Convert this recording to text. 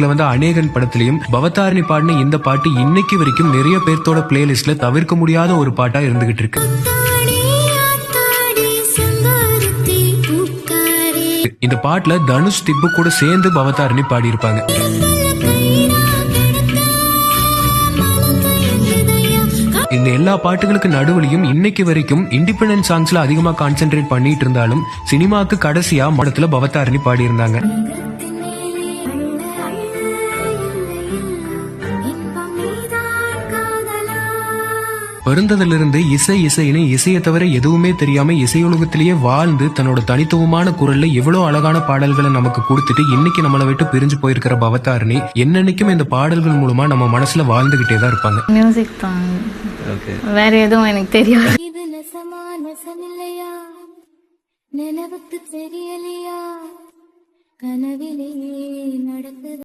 வந்து அநேகன் படத்திலையும் பவதாரணி பாடின இந்த பாட்டு இன்னைக்கு வரைக்கும் நிறைய பேர்த்தோட பிளேலிஸ்ட்ல தவிர்க்க முடியாத ஒரு பாட்டா இருந்துகிட்டு இருக்கு. இந்த பாட்டுல தனுஷ் திப்பு கூட சேர்ந்து பவதாரணி பாடி இருப்பாங்க. இந்த எல்லா பாட்டுகளுக்கு நடுவுலையும் இன்னைக்கு வரைக்கும் இண்டிபெண்டன்ட் சாங்ஸ்ல அதிகமா கான்சென்ட்ரேட் பண்ணிட்டு இருந்தாலும் சினிமாக்கு கடைசியா படத்துல பவதாரணி பாடி இருந்தாங்க. பிறந்ததிலிருந்து இசைன்னு இசையை தவிர எதுவுமே தெரியாம இசையுலகத்திலேயே வாழ்ந்து தன்னோட தனித்துவமான குரல்ல எவ்வளவு அழகான பாடல்களை நமக்கு கொடுத்துட்டு இன்னைக்கு நம்மளை விட்டு பிரிஞ்சு போயிருக்கிற பவதாரணி என்னன்னைக்கும் இந்த பாடல்கள் மூலமா நம்ம மனசுல வாழ்ந்துகிட்டே தான் இருப்பாங்க. மியூசிக் தான், வேற எதுவும் எனக்கு தெரியாது. நினைவுக்கு தெரியலையா கனவிலே நடக்குது.